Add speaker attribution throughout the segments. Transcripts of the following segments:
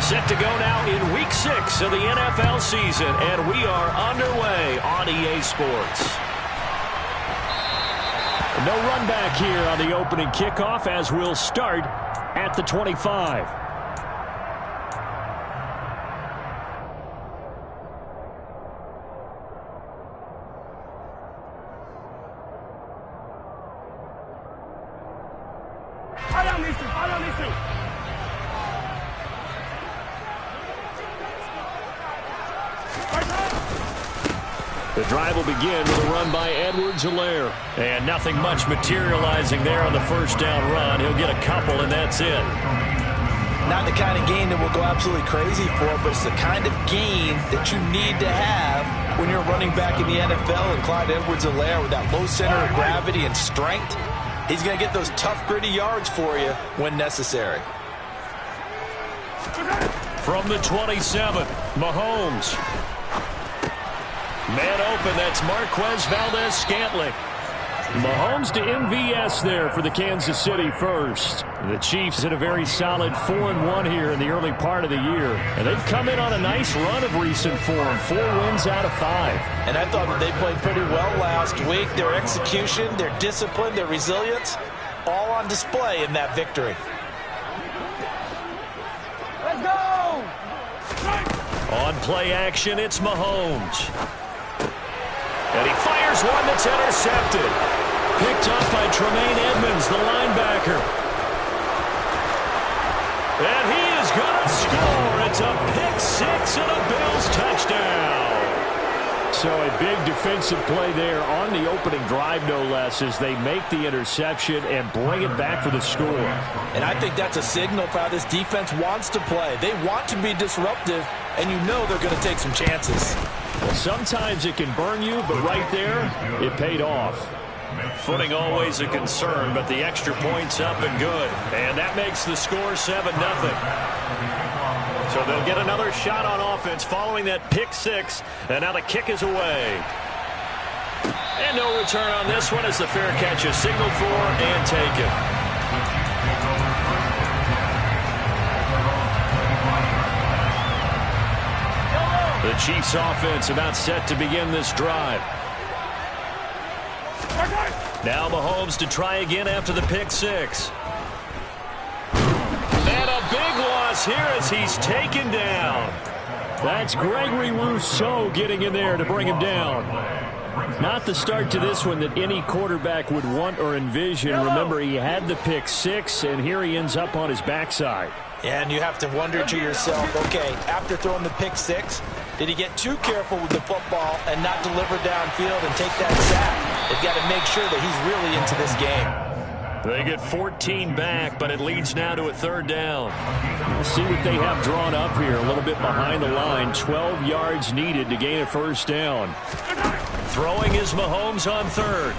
Speaker 1: Set to go now in Week 6 of the NFL season, and we are underway on EA Sports. No run back here on the opening kickoff as we'll start at the 25. The drive will begin with a run by Edwards-Helaire. And nothing much materializing there on the first down run. He'll get a couple, and that's it.
Speaker 2: Not the kind of gain that we'll go absolutely crazy for, but it's the kind of gain that you need to have when you're running back in the NFL. And Clyde Edwards-Helaire, with that low center of gravity and strength, he's going to get those tough, gritty yards for you when necessary.
Speaker 1: From the 27, Mahomes. Man open, that's Marquez Valdez-Scantling. Mahomes to MVS there for the Kansas City first. The Chiefs had a very solid 4-1 here in the early part of the year. And they've come in on a nice run of recent form. 4 wins out of 5.
Speaker 2: And I thought that they played pretty well last week. Their execution, their discipline, their resilience, all on display in that victory.
Speaker 3: Let's go!
Speaker 1: On play action, it's Mahomes. And he fires one that's intercepted. Picked up by Tremaine Edmonds, the linebacker. And he is going to score. It's a pick six and a Bills touchdown. So a big defensive play there on the opening drive, no less, as they make the interception and bring it back for the score.
Speaker 2: And I think that's a signal for how this defense wants to play. They want to be disruptive, and you know they're going to take some chances.
Speaker 1: Well, sometimes it can burn you, but right there, it paid off. Footing always a concern, but the extra point's up and good. And that makes the score 7-0. So they'll get another shot on offense following that pick six. And now the kick is away. And no return on this one as the fair catch is signaled for and taken. The Chiefs offense about set to begin this drive. Now Mahomes to try again after the pick six. And a big loss here as he's taken down. That's Gregory Rousseau getting in there to bring him down. Not the start to this one that any quarterback would want or envision. Remember, he had the pick six, and here he ends up on his backside.
Speaker 2: And you have to wonder to yourself, okay, after throwing the pick six, did he get too careful with the football and not deliver downfield and take that sack? They've got to make sure that he's really into this game.
Speaker 1: They get 14 back, but it leads now to a third down. We'll see what they have drawn up here. A little bit behind the line. 12 yards needed to gain a first down. Throwing is Mahomes on third.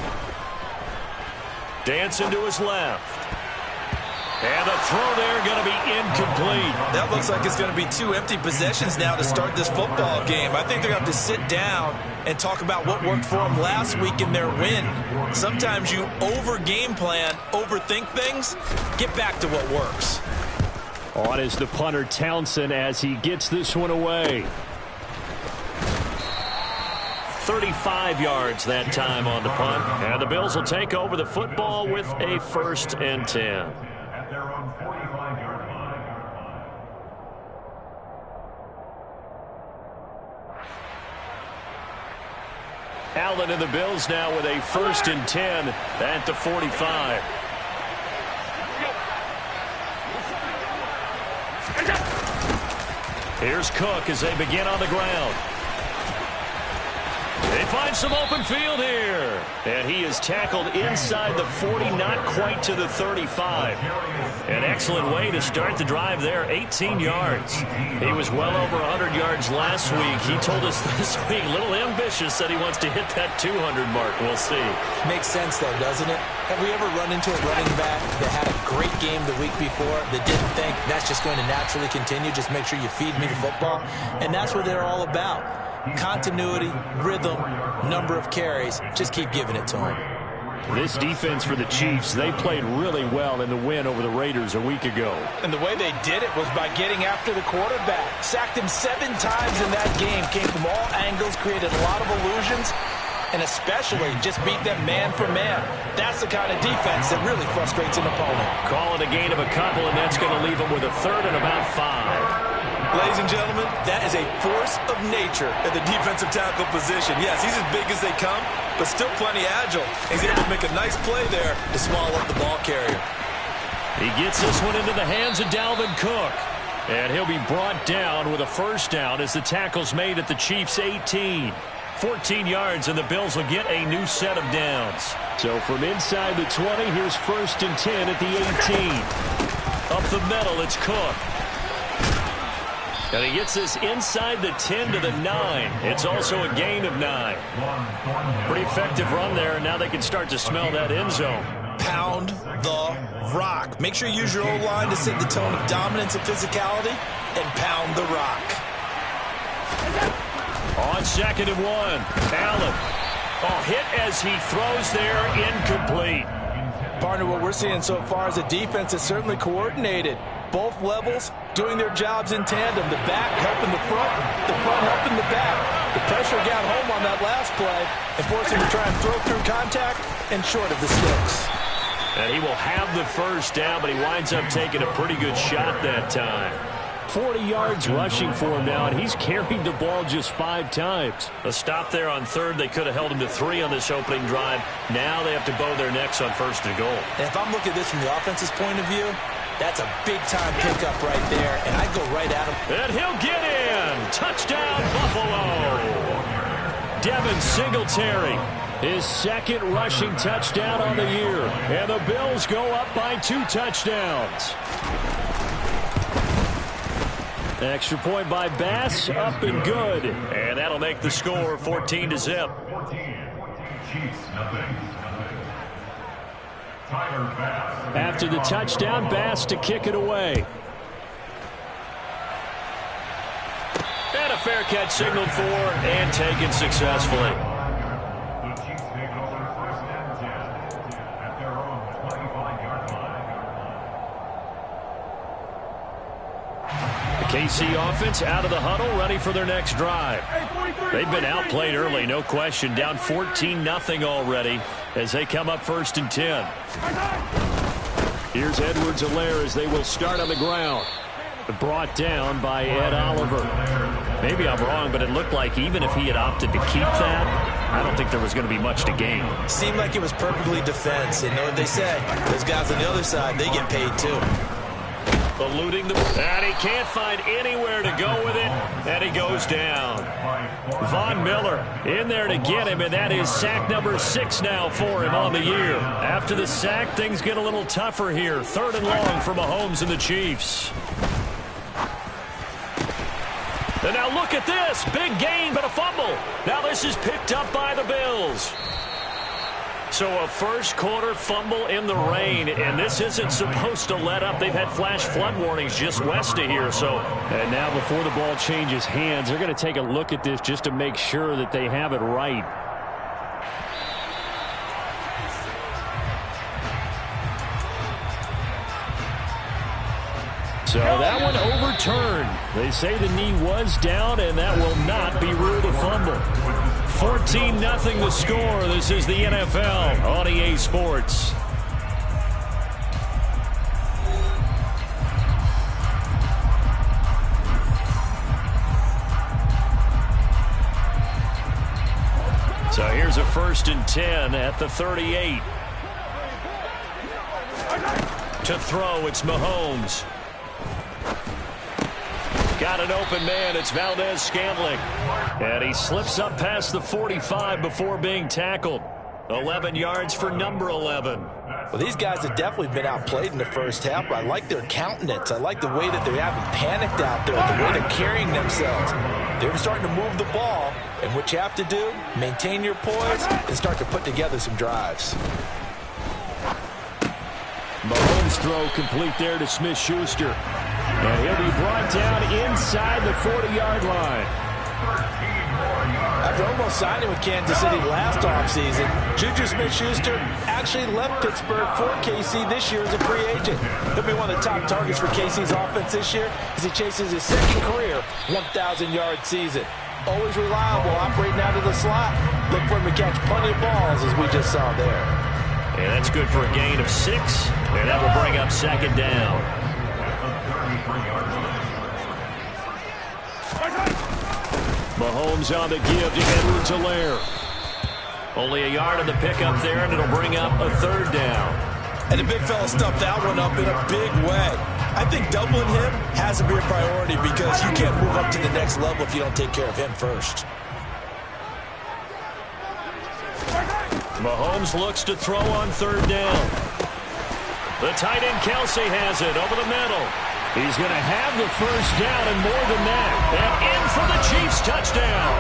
Speaker 1: Dancing to his left. And the throw there going to be incomplete.
Speaker 2: That looks like it's going to be 2 empty possessions now to start this football game. I think they're going to have to sit down and talk about what worked for them last week in their win. Sometimes you over-game plan, overthink things. Get back to what works.
Speaker 1: On is the punter Townsend as he gets this one away. 35 yards that time on the punt. And the Bills will take over the football with a 1st and 10. Allen and the Bills now with a 1st and 10 at the 45. Here's Cook as they begin on the ground. They find some open field here. And he is tackled inside the 40, not quite to the 35. An excellent way to start the drive there, 18 yards. He was well over 100 yards last week. He told us this week, a little ambitious, that he wants to hit that 200 mark. We'll see.
Speaker 2: Makes sense, though, doesn't it? Have we ever run into a running back that had a great game the week before that didn't think that's just going to naturally continue? Just make sure you feed me the football. And that's what they're all about. Continuity, rhythm, number of carries. Just keep giving it to him.
Speaker 1: This defense for the Chiefs, they played really well in the win over the Raiders a week ago.
Speaker 2: And the way they did it was by getting after the quarterback. Sacked him 7 times in that game. Came from all angles, created a lot of illusions, and especially just beat them man for man. That's the kind of defense that really frustrates an opponent.
Speaker 1: Call it a gain of a couple, and that's going to leave them with a third and about 5.
Speaker 2: Ladies and gentlemen, that is a force of nature at the defensive tackle position. Yes, he's as big as they come, but still plenty agile. He's able to make a nice play there to swallow up the ball carrier.
Speaker 1: He gets this one into the hands of Dalvin Cook. And he'll be brought down with a first down as the tackle's made at the Chiefs' 18. 14 yards, and the Bills will get a new set of downs. So from inside the 20, here's 1st and 10 at the 18. Up the middle, it's Cook. And he gets this inside the 10 to the 9. It's also a gain of 9. Pretty effective run there, and now they can start to smell that end zone.
Speaker 2: Pound the rock. Make sure you use your O-line to set the tone of dominance and physicality, and pound the rock.
Speaker 1: On 2nd and 1, Allen. Oh, hit as he throws there, incomplete.
Speaker 2: Partner, what we're seeing so far is a defense that's certainly coordinated. Both levels doing their jobs in tandem. The back helping the front helping the back. The pressure got home on that last play and forced him to try and throw through contact and short of the sticks.
Speaker 1: And he will have the first down, but he winds up taking a pretty good shot that time. 40 yards rushing for him now, and he's carried the ball just 5 times. A stop there on 3rd. They could have held him to 3 on this opening drive. Now they have to bow their necks on 1st and goal.
Speaker 2: And if I'm looking at this from the offense's point of view, that's a big-time pickup right there, and I go right at him.
Speaker 1: And he'll get in. Touchdown, Buffalo. Devin Singletary, his 2nd rushing touchdown on the year. And the Bills go up by 2 touchdowns. Extra point by Bass, up and good. And that'll make the score 14-0. After the touchdown, Bass to kick it away. And a fair catch signaled for and taken successfully. The KC offense out of the huddle, ready for their next drive. They've been outplayed early, no question. Down 14-0 already as they come up 1st and 10. Here's Edwards-Helaire as they will start on the ground. Brought down by Ed Oliver. Maybe I'm wrong, but it looked like even if he had opted to keep that, I don't think there was going to be much to gain.
Speaker 2: Seemed like it was perfectly defense. And know what they said? Those guys on the other side, they get paid too.
Speaker 1: Eluding the... And he can't find anywhere to go with it, and he goes down. Von Miller in there to get him, and that is sack number 6 now for him on the year. After the sack, things get a little tougher here. 3rd and long for Mahomes and the Chiefs. And now look at this. Big gain, but a fumble. Now this is picked up by the Bills. So a first-quarter fumble in the rain, and this isn't supposed to let up. They've had flash flood warnings just west of here. And now before the ball changes hands, they're going to take a look at this just to make sure that they have it right. So that one overturned. They say the knee was down, and that will not be ruled a fumble. 14-0 the score. This is the NFL on EA Sports. So here's a 1st and 10 at the 38. To throw, it's Mahomes. Got an open man. It's Valdez-Scantling. And he slips up past the 45 before being tackled. 11 yards for number 11.
Speaker 2: Well, these guys have definitely been outplayed in the first half, but I like their countenance. I like the way that they haven't panicked out there, the way they're carrying themselves. They're starting to move the ball, and what you have to do, maintain your poise and start to put together some drives.
Speaker 1: Mahomes' throw complete there to Smith-Schuster. And he'll be brought down inside the 40-yard line.
Speaker 2: I after almost signing with Kansas City last offseason, Juju Smith-Schuster actually left Pittsburgh for KC this year as a free agent. He'll be one of the top targets for KC's offense this year as he chases his second career 1,000-yard season. Always reliable, operating out of the slot. Look for him to catch plenty of balls, as we just saw there.
Speaker 1: And that's good for a gain of 6, and that will bring up second down. Mahomes on the give to Edwards-Helaire. Only a yard on the pickup there, and it'll bring up a third down.
Speaker 2: And the big fella stuffed that one up in a big way. I think doubling him has to be a priority because you can't move up to the next level if you don't take care of him first.
Speaker 1: Mahomes looks to throw on third down. The tight end Kelsey has it over the middle. He's going to have the first down and more than that. And in for the Chiefs touchdown.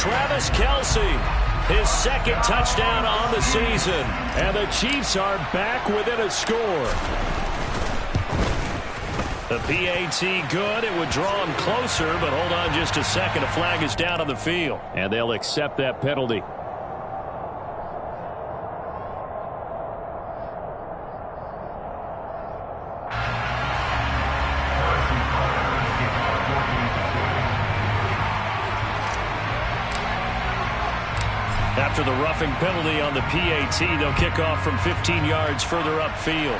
Speaker 1: Travis Kelsey, his second touchdown on the season. And the Chiefs are back within a score. The PAT good. It would draw him closer, but hold on just a second. A flag is down on the field. And they'll accept that penalty. After the roughing penalty on the PAT, they'll kick off from 15 yards further upfield.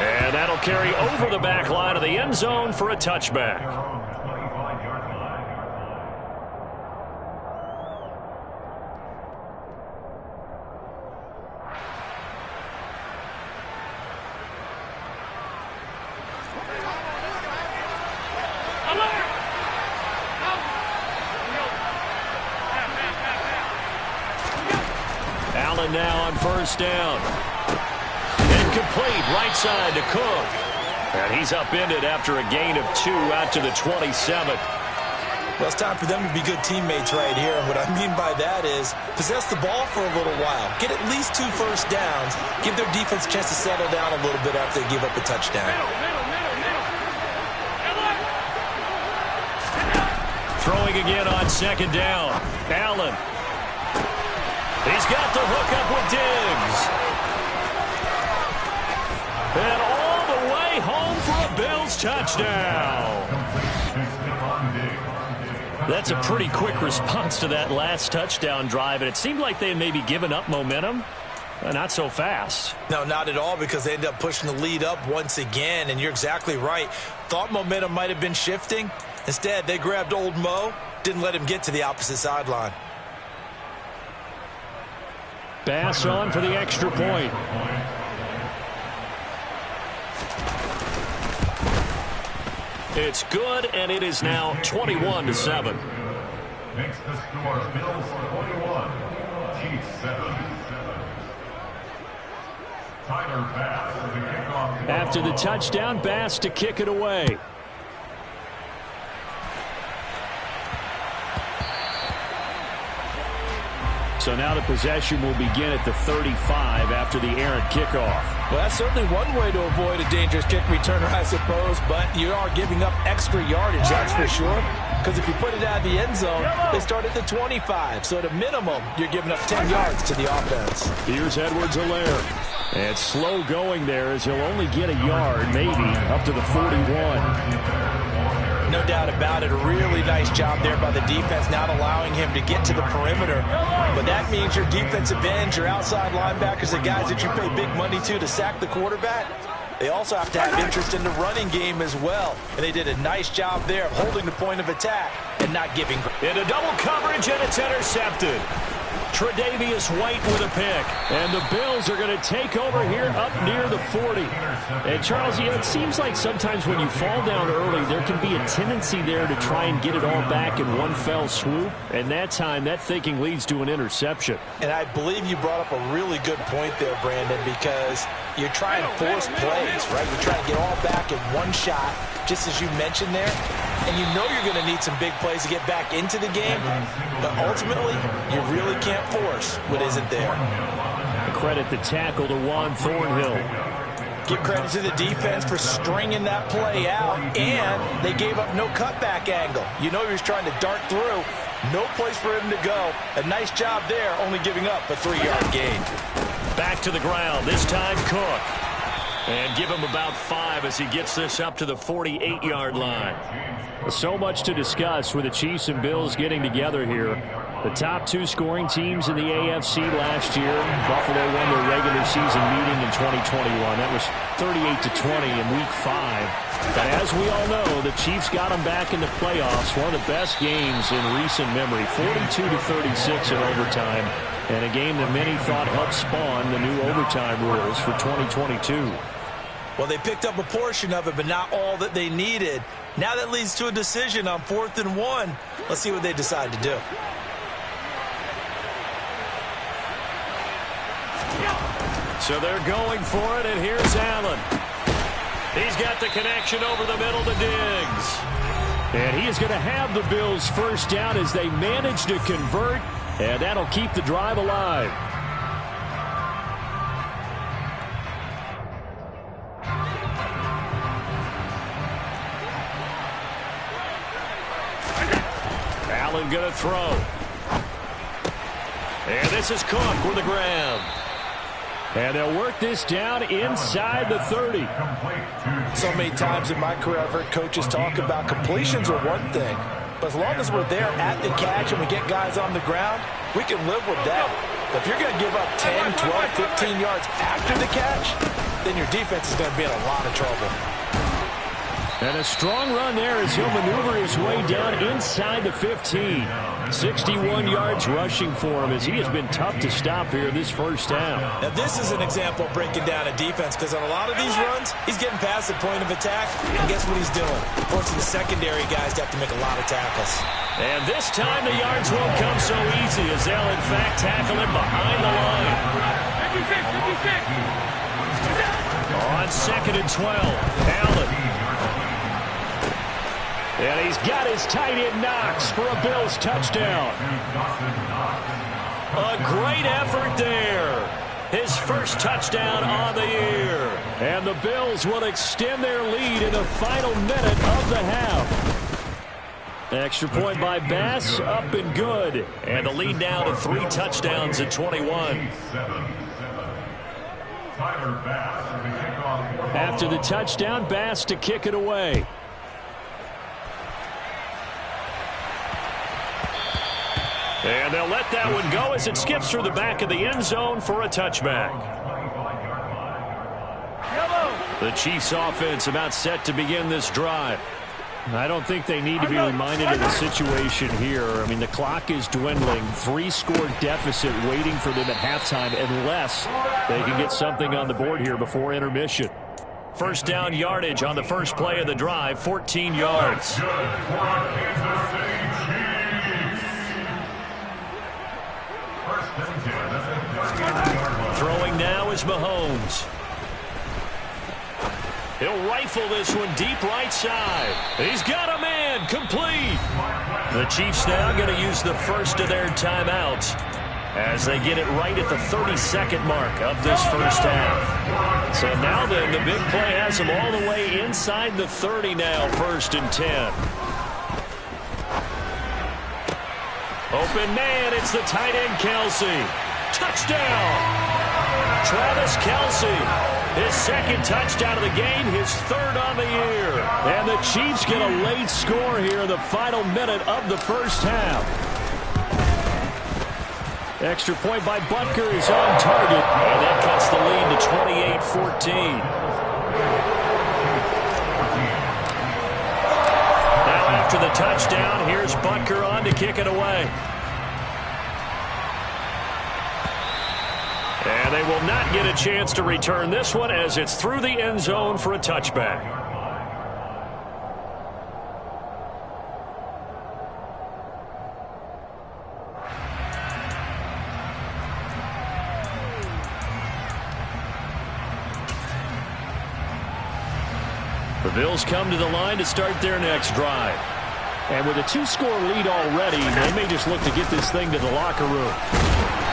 Speaker 1: And that'll carry over the back line of the end zone for a touchback. Allen now on first down. Incomplete, right side to Cook. And he's upended after a gain of 2 out to the 27.
Speaker 2: Well, it's time for them to be good teammates right here. And what I mean by that is possess the ball for a little while. Get at least 2 first downs. Give their defense a chance to settle down a little bit after they give up a touchdown.
Speaker 1: Throwing again on second down. Allen. He's got the hook up with Diggs. And all the way home for a Bills touchdown. That's a pretty quick response to that last touchdown drive, and it seemed like they had maybe given up momentum. Not so fast.
Speaker 2: No, not at all, because they ended up pushing the lead up once again, and you're exactly right. Thought momentum might have been shifting. Instead, they grabbed old Mo, didn't let him get to the opposite sideline.
Speaker 1: Bass on for the extra point. It's good, and it is now 21-7.
Speaker 4: Makes the score Bills 21, Chiefs 7. Tyler Bass for the kickoff.
Speaker 1: After the touchdown, Bass to kick it away. So now the possession will begin at the 35 after the errant kickoff.
Speaker 2: Well, that's certainly one way to avoid a dangerous kick returner, I suppose, but you are giving up extra yardage, that's for sure. Because if you put it out of the end zone, they start at the 25. So at a minimum, you're giving up 10 yards to the offense.
Speaker 1: Here's Edwards-Helaire. And slow going there as he'll only get a yard, maybe, up to the 41.
Speaker 2: No doubt about it. A really nice job there by the defense, not allowing him to get to the perimeter. But that means your defensive ends, your outside linebackers, the guys that you pay big money to sack the quarterback, they also have to have interest in the running game as well. And they did a nice job there of holding the point of attack and not giving.
Speaker 1: Into double coverage, and it's intercepted. Tre'Davious White with a pick. And the Bills are going to take over here up near the 40. And, Charles, it seems like sometimes when you fall down early, there can be a tendency there to try and get it all back in one fell swoop. And that time, that thinking leads to an interception.
Speaker 2: And I believe you brought up a really good point there, Brandon, because you're trying to force plays, right? You're trying to get all back in one shot, just as you mentioned there. And you know you're going to need some big plays to get back into the game. But ultimately, you really can't force what isn't there.
Speaker 1: Credit the tackle to Juan Thornhill.
Speaker 2: Give credit to the defense for stringing that play out, and they gave up no cutback angle. You know he was trying to dart through. No place for him to go. A nice job there, only giving up a 3-yard gain.
Speaker 1: Back to the ground, this time Cook. And give him about 5 as he gets this up to the 48-yard line. So much to discuss with the Chiefs and Bills getting together here. The top 2 scoring teams in the AFC last year. Buffalo won their regular season meeting in 2021. That was 38-20 in Week 5. But as we all know, the Chiefs got them back in the playoffs. One of the best games in recent memory. 42-36 in overtime. And a game that many thought helped spawn the new overtime rules for 2022.
Speaker 2: Well, they picked up a portion of it, but not all that they needed. Now that leads to a decision on 4th and 1. Let's see what they decide to do.
Speaker 1: So they're going for it, and here's Allen. He's got the connection over the middle to Diggs. And he is going to have the Bills first down as they manage to convert, and that'll keep the drive alive. Allen going to throw. And this is Cook with the grab. And they'll work this down inside the 30.
Speaker 2: So many times in my career I've heard coaches talk about completions are one thing, but as long as we're there at the catch and we get guys on the ground, we can live with that. But if you're going to give up 10, 12, 15 yards after the catch, then your defense is going to be in a lot of trouble.
Speaker 1: And a strong run there as he'll maneuver his way down inside the 15. 61 yards rushing for him as he has been tough to stop here this first down.
Speaker 2: Now this is an example of breaking down a defense, because on a lot of these runs, he's getting past the point of attack, and guess what he's doing? Forcing the secondary guys to have to make a lot of tackles.
Speaker 1: And this time the yards won't come so easy as they'll in fact tackle him behind the line. 56. On 2nd and 12, Allen. And he's got his tight end Knox for a Bills touchdown. A great effort there. His first touchdown on the year. And the Bills will extend their lead in the final minute of the half. Extra point by Bass, up and good. And the lead now to 3 touchdowns at 21. After the touchdown, Bass to kick it away. And they'll let that one go as it skips through the back of the end zone for a touchback. The Chiefs offense about set to begin this drive. I don't think they need to be reminded of the situation here. I mean, the clock is dwindling. 3-score deficit waiting for them at halftime unless they can get something on the board here before intermission. First down yardage on the first play of the drive, 14 yards. Throwing now is Mahomes. He'll rifle this one deep right side. He's got a man, complete. The Chiefs now going to use the first of their timeouts as they get it right at the 32nd mark of this first half. So now then, the big play has them all the way inside the 30 now, 1st and 10. Open man, it's the tight end Kelsey. Touchdown! Travis Kelsey, his 2nd touchdown of the game, his 3rd on the year. And the Chiefs get a late score here in the final minute of the first half. Extra point by Butker is on target, and that cuts the lead to 28-14. Now after the touchdown, here's Butker on to kick it away. And they will not get a chance to return this one as it's through the end zone for a touchback. The Bills come to the line to start their next drive. And with a 2-score lead already, they may just look to get this thing to the locker room.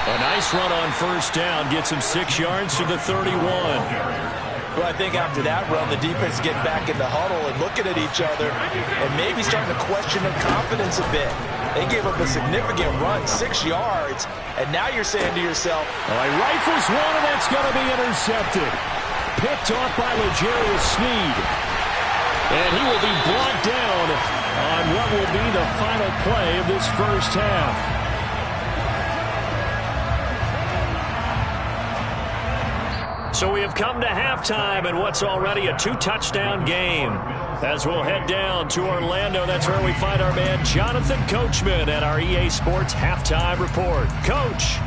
Speaker 1: A nice run on first down gets him 6 yards to the 31.
Speaker 2: Well, I think after that run, the defense getting back in the huddle and looking at each other and maybe starting to question their confidence a bit. They gave up a significant run, 6 yards, and now you're saying to yourself,
Speaker 1: well, he rifles one, and that's going to be intercepted. Picked off by L'Jarius Sneed. And he will be brought down on what will be the final play of this first half. So we have come to halftime in what's already a 2-touchdown game. As we'll head down to Orlando, that's where we find our man Jonathan Coachman at our EA Sports Halftime Report. Coach.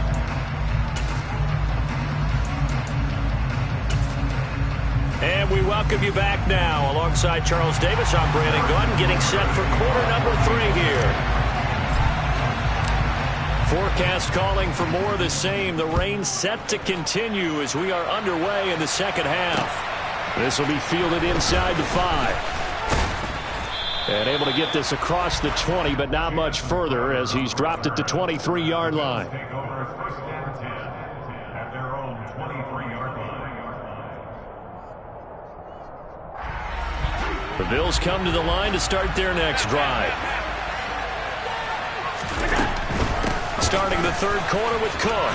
Speaker 1: And we welcome you back now. Alongside Charles Davis, I'm Brandon Gunn, getting set for quarter number 3 here. Forecast calling for more of the same. The rain set to continue as we are underway in the second half. This will be fielded inside the 5. And able to get this across the 20, but not much further as he's dropped at the 23-yard line.
Speaker 4: Take over first and 10 at their own 23-yard line.
Speaker 1: The Bills come to the line to start their next drive. Starting the third quarter with Cook.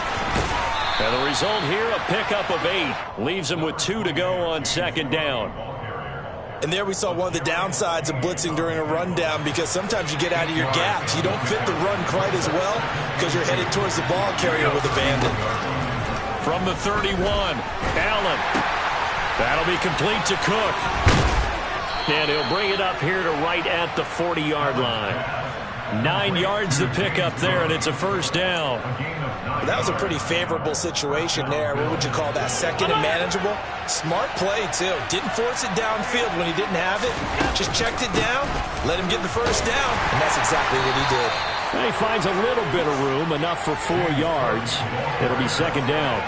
Speaker 1: And the result here, a pickup of 8. Leaves him with 2 to go on second down.
Speaker 2: And there we saw one of the downsides of blitzing during a rundown, because sometimes you get out of your gaps. You don't fit the run quite as well because you're headed towards the ball carrier with abandon.
Speaker 1: From the 31, Allen. That'll be complete to Cook. And he'll bring it up here to right at the 40-yard line. 9 yards to pick up there, and it's a first down.
Speaker 2: That was a pretty favorable situation there. What would you call that? Second and manageable? Smart play, too. Didn't force it downfield when he didn't have it. Just checked it down, let him get the first down, and that's exactly what he did.
Speaker 1: And he finds a little bit of room, enough for 4 yards. It'll be second down.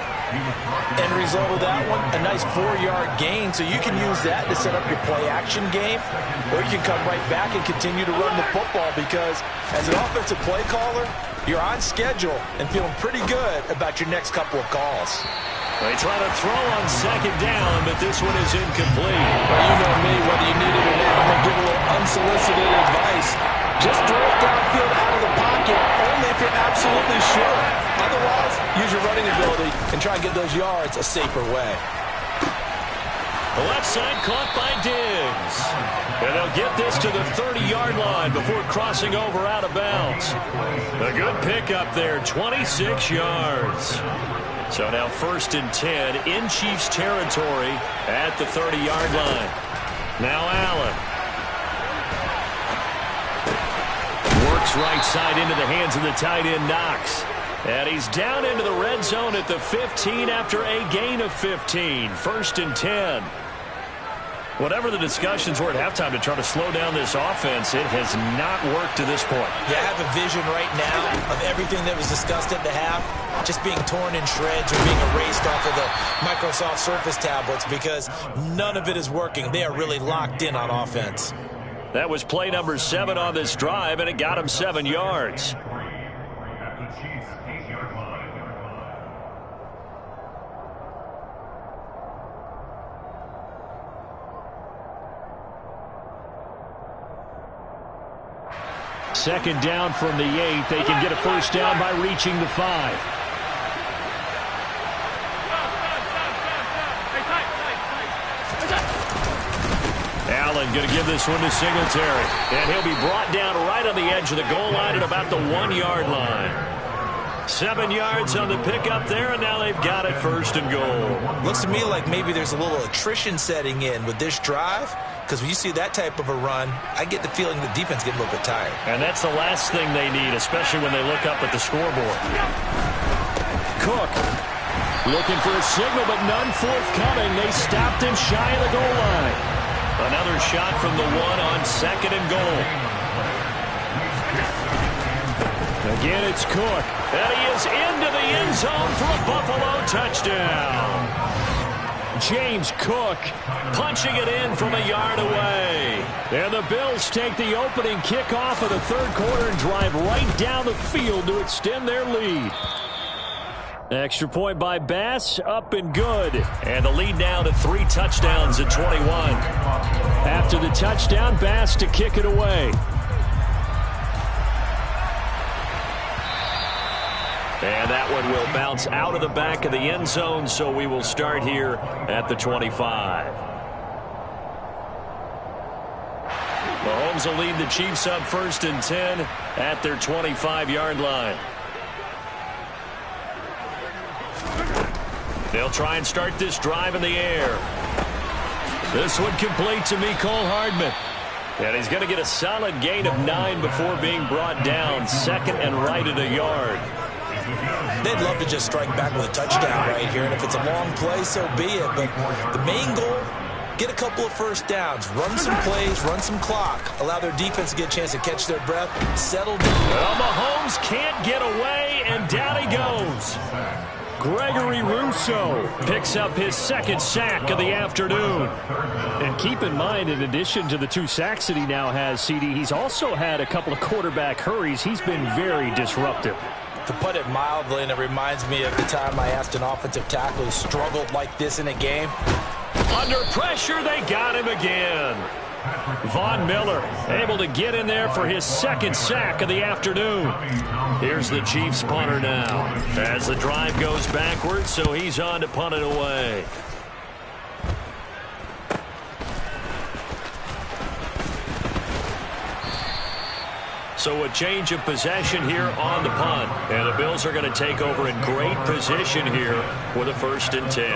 Speaker 2: End result of that one, a nice 4-yard gain, so you can use that to set up your play-action game, or you can come right back and continue to run the football, because as an offensive play caller, you're on schedule and feeling pretty good about your next couple of calls.
Speaker 1: They try to throw on second down, but this one is incomplete.
Speaker 2: Well, you know me, whether you need it or not, I'm going to give a little unsolicited advice. Just throw it downfield out of the pocket, only if you're absolutely sure. Otherwise, use your running ability and try and get those yards a safer way.
Speaker 1: The left side caught by Diggs. And they'll get this to the 30-yard line before crossing over out of bounds. A good pickup there, 26 yards. So now first and 10 in Chiefs territory at the 30-yard line. Now Allen. Works right side into the hands of the tight end Knox. And he's down into the red zone at the 15 after a gain of 15. First and 10. Whatever the discussions were at halftime to try to slow down this offense, it has not worked to this point.
Speaker 2: Yeah, I have a vision right now of everything that was discussed at the half just being torn in shreds or being erased off of the Microsoft Surface tablets, because none of it is working. They are really locked in on offense.
Speaker 1: That was play number 7 on this drive, and it got him 7 yards.
Speaker 4: At the Chiefs' 8-yard line.
Speaker 1: Second down from the 8. They can get a first down by reaching the 5. Allen going to give this one to Singletary. And he'll be brought down right on the edge of the goal line at about the 1-yard line. 7 yards on the pickup there, and now they've got it first and goal.
Speaker 2: Looks to me like maybe there's a little attrition setting in with this drive, because when you see that type of a run, I get the feeling the defense getting a little bit tired.
Speaker 1: And that's the last thing they need, especially when they look up at the scoreboard. Cook looking for a signal, but none forthcoming. They stopped him shy of the goal line. Another shot from the 1 on second and goal. Again, it's Cook. And he is into the end zone for a Buffalo touchdown. James Cook punching it in from a yard away. And the Bills take the opening kickoff of the third quarter and drive right down the field to extend their lead. Extra point by Bass, up and good. And the lead now to 3 touchdowns at 21. After the touchdown, Bass to kick it away. And that one will bounce out of the back of the end zone, so we will start here at the 25. Mahomes will lead the Chiefs up 1st and 10 at their 25-yard line. They'll try and start this drive in the air. This one complete to Mecole Hardman. And he's going to get a solid gain of 9 before being brought down. 2nd and right at a yard.
Speaker 2: They'd love to just strike back with a touchdown right here, and if it's a long play, so be it. But the main goal, get a couple of first downs, run some plays, run some clock, allow their defense to get a chance to catch their breath, settle down.
Speaker 1: Well, Mahomes can't get away, and down he goes. Gregory Rousseau picks up his 2nd sack of the afternoon. And keep in mind, in addition to the 2 sacks that he now has, CD, he's also had a couple of quarterback hurries. He's been very disruptive.
Speaker 2: To put it mildly, and it reminds me of the time I asked an offensive tackle who struggled like this in a game.
Speaker 1: Under pressure, they got him again. Von Miller able to get in there for his 2nd sack of the afternoon. Here's the Chiefs punter now as the drive goes backwards, so he's on to punt it away. So a change of possession here on the punt. And the Bills are going to take over in great position here with a 1st and 10.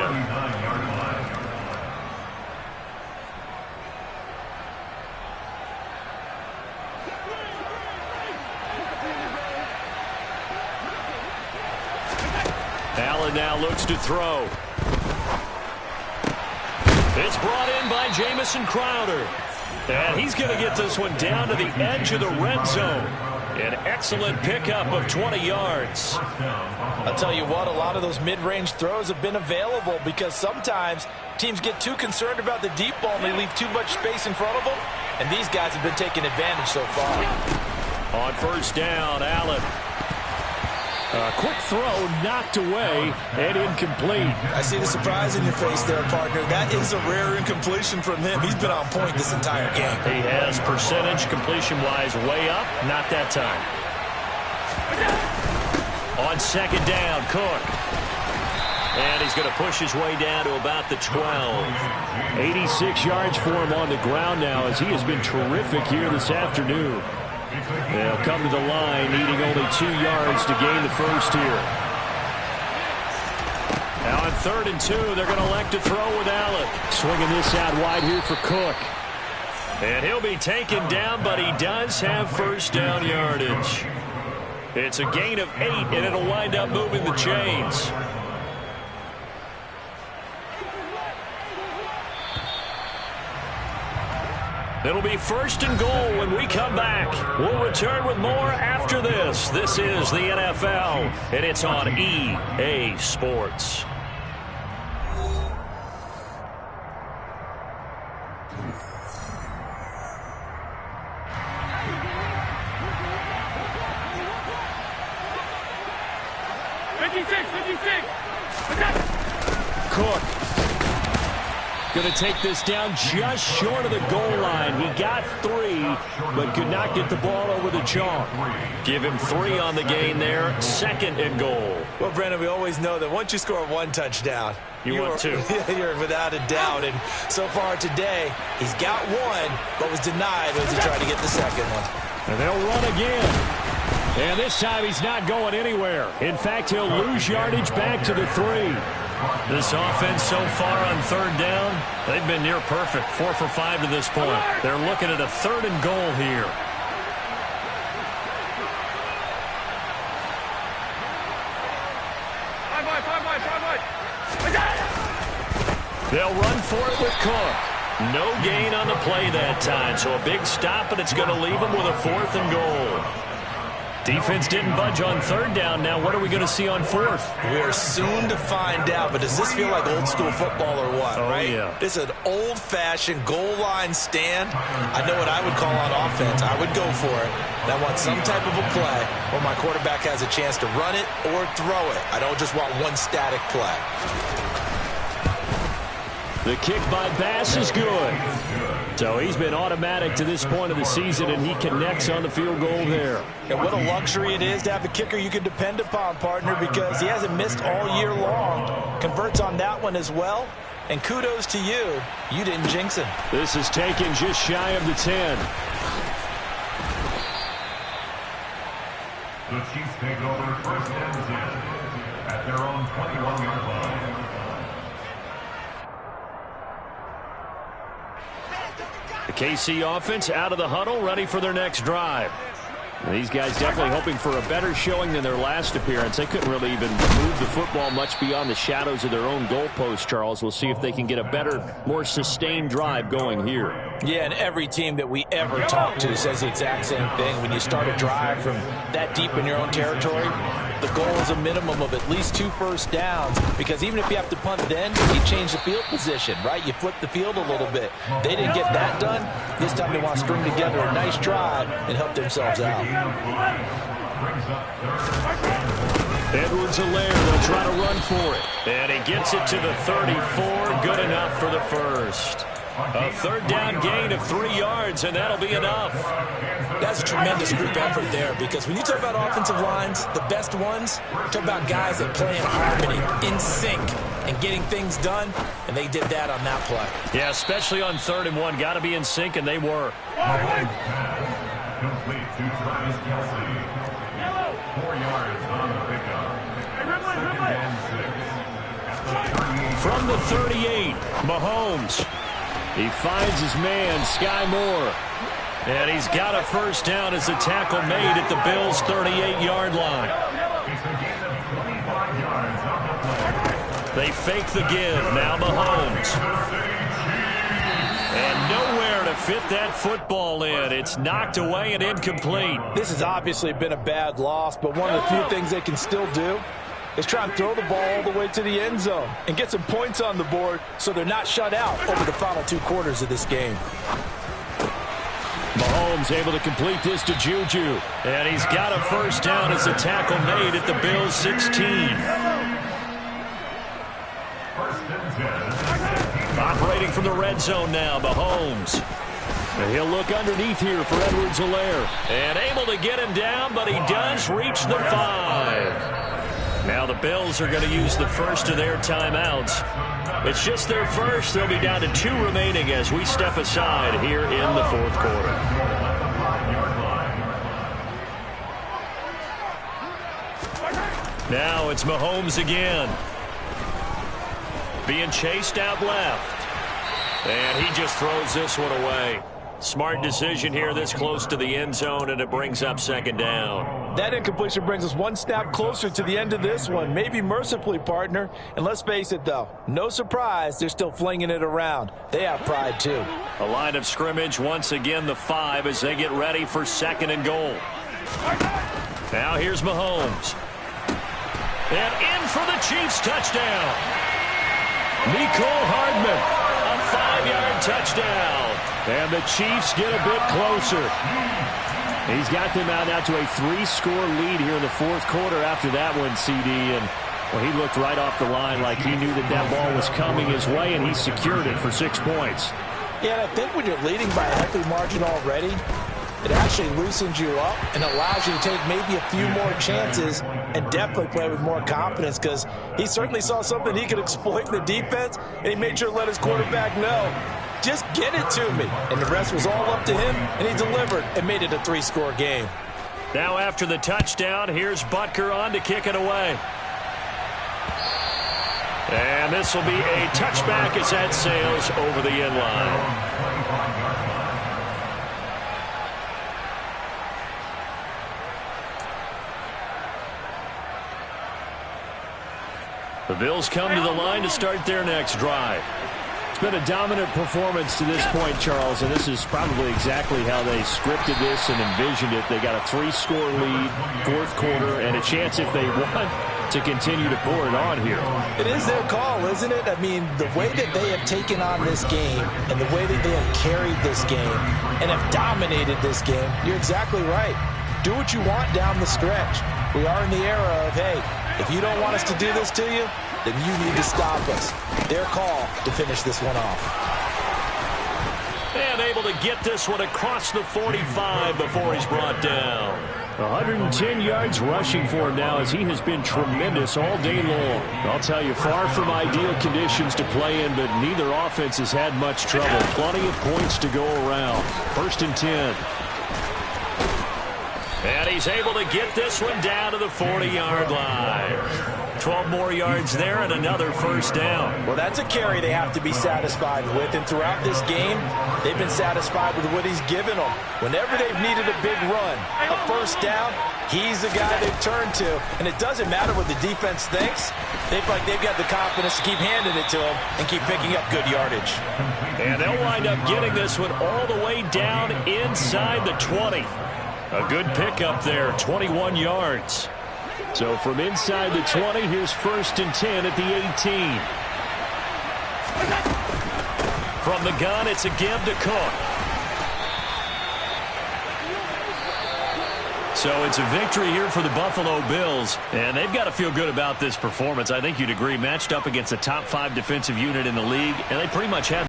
Speaker 1: Allen now looks to throw. It's brought in by Jamison Crowder. And he's going to get this one down to the edge of the red zone. An excellent pickup of 20 yards.
Speaker 2: I'll tell you what, a lot of those mid-range throws have been available because sometimes teams get too concerned about the deep ball and they leave too much space in front of them. And these guys have been taking advantage so far.
Speaker 1: On 1st down, Allen. A quick throw knocked away and incomplete.
Speaker 2: I see the surprise in your face there, partner. That is a rare incompletion from him. He's been on point this entire game.
Speaker 1: He has percentage completion-wise way up. Not that time. On 2nd down, Cook. And he's going to push his way down to about the 12. 86 yards for him on the ground now as he has been terrific here this afternoon. They'll come to the line, needing only 2 yards to gain the 1st here. Now on 3rd and 2, they're going to elect to throw with Allen. Swinging this out wide here for Cook. And he'll be taken down, but he does have 1st down yardage. It's a gain of 8, and it'll wind up moving the chains. It'll be 1st and goal when we come back. We'll return with more after this. This is the NFL, and it's on EA Sports. Cook. Going to take this down just short of the goal line. He got 3, but could not get the ball over the chalk. Give him 3 on the gain there. 2nd and goal.
Speaker 2: Well, Brandon, we always know that once you score 1 touchdown,
Speaker 1: you want 2.
Speaker 2: You're without a doubt. And so far today, he's got 1, but was denied as he tried to get the 2nd one.
Speaker 1: And they'll run again. And this time he's not going anywhere. In fact, he'll lose yardage back to the 3. This offense so far on 3rd down, they've been near perfect. 4 for 5 to this point. They're looking at a 3rd and goal here. They'll run for it with Cook. No gain on the play that time, so a big stop, and it's going to leave them with a 4th and goal. Defense didn't budge on third down. Now what are we going to see on fourth?
Speaker 2: We're soon to find out, but does this feel like old school football or what, right?
Speaker 1: Yeah.
Speaker 2: This is an old-fashioned goal line stand. I know what I would call on offense. I would go for it. And I want some type of a play where my quarterback has a chance to run it or throw it. I don't just want one static play.
Speaker 1: The kick by Bass is good. So he's been automatic to this point of the season, and he connects on the field goal there.
Speaker 2: And what a luxury it is to have a kicker you can depend upon, partner, because he hasn't missed all year long. Converts on that one as well. And kudos to you. You didn't jinx him.
Speaker 1: This is taken just shy of the 10.
Speaker 4: The Chiefs take over first and 10 at their own 21-yard line.
Speaker 1: The KC offense out of the huddle, ready for their next drive. These guys definitely hoping for a better showing than their last appearance. They couldn't really even move the football much beyond the shadows of their own goalpost, Charles. We'll see if they can get a better, more sustained drive going here.
Speaker 2: Yeah, and every team that we ever talk to says the exact same thing. When you start a drive from that deep in your own territory, the goal is a minimum of at least 2 first downs, because even if you have to punt then, you change the field position, right? You flip the field a little bit. They didn't get that done. This time they want to string together a nice drive and help themselves out.
Speaker 1: Edwards-Helaire, they'll try to run for it. And he gets it to the 34. Good enough for the first. A third down gain of 3 yards, and that'll be enough.
Speaker 2: That's a tremendous group effort there, because when you talk about offensive lines, the best ones, talk about guys that play in harmony, in sync, and getting things done, and they did that on that play.
Speaker 1: Yeah, especially on 3rd and 1. Got to be in sync, and they were.
Speaker 4: Complete to Travis Kelce. 4 yards on the pickup. Second and 6.
Speaker 1: From the 38, Mahomes. He finds his man, Sky Moore. And he's got a first down as the tackle made at the Bills' 38-yard line. They fake the give. Now Mahomes. And nowhere to fit that football in. It's knocked away and incomplete.
Speaker 2: This has obviously been a bad loss, but one of the few things they can still do is try and throw the ball all the way to the end zone and get some points on the board so they're not shut out over the final 2 quarters of this game.
Speaker 1: Mahomes able to complete this to Juju. And he's got a first down as the tackle made at the Bills' 16. Operating from the red zone now, Mahomes. And he'll look underneath here for Edwards-Helaire. And able to get him down, but he does reach the 5. Now the Bills are going to use the first of their timeouts. It's just their first. They'll be down to 2 remaining as we step aside here in the 4th quarter. Now it's Mahomes again. Being chased out left. And he just throws this one away. Smart decision here this close to the end zone, and it brings up 2nd down.
Speaker 2: That incompletion brings us 1 snap closer to the end of this one. Maybe mercifully, partner. And let's face it, though. No surprise, they're still flinging it around. They have pride, too.
Speaker 1: A line of scrimmage, once again the 5 as they get ready for 2nd and goal. Now here's Mahomes. And in for the Chiefs touchdown. Nicole Hardman, a 5-yard touchdown. And the Chiefs get a bit closer. He's got them out now to a 3-score lead here in the 4th quarter after that one, CD. And well, he looked right off the line like he knew that that ball was coming his way, and he secured it for 6 points.
Speaker 2: Yeah, and I think when you're leading by a healthy margin already, it actually loosens you up and allows you to take maybe a few more chances and definitely play with more confidence, because he certainly saw something he could exploit in the defense, and he made sure to let his quarterback know, just get it to me. And the rest was all up to him, and he delivered and made it a 3-score game.
Speaker 1: Now after the touchdown, here's Butker on to kick it away. And this will be a touchback as that sails over the end line. The Bills come to the line to start their next drive. It's been a dominant performance to this point, Charles, and this is probably exactly how they scripted this and envisioned it. They got a 3-score lead, fourth quarter, and a chance if they want to continue to pour it on here.
Speaker 2: It is their call, isn't it? I mean, the way that they have taken on this game and the way that they have carried this game and have dominated this game, you're exactly right. Do what you want down the stretch. We are in the era of, hey, if you don't want us to do this to you, then you need to stop us. Their call to finish this one off.
Speaker 1: And able to get this one across the 45 before he's brought down. 110 yards rushing for him now as he has been tremendous all day long. I'll tell you, far from ideal conditions to play in, but neither offense has had much trouble. Plenty of points to go around. 1st and 10. And he's able to get this one down to the 40-yard line. 12 more yards there and another first down.
Speaker 2: Well, that's a carry they have to be satisfied with. And throughout this game, they've been satisfied with what he's given them. Whenever they've needed a big run, a first down, he's the guy they've turned to. And it doesn't matter what the defense thinks. They feel like they've got the confidence to keep handing it to him and keep picking up good yardage.
Speaker 1: And they'll wind up getting this one all the way down inside the 20. A good pickup there, 21 yards. So from inside the 20, here's 1st and 10 at the 18. From the gun, it's a give to Cook. So it's a victory here for the Buffalo Bills, and they've got to feel good about this performance. I think you'd agree, matched up against a top 5 defensive unit in the league, and they pretty much had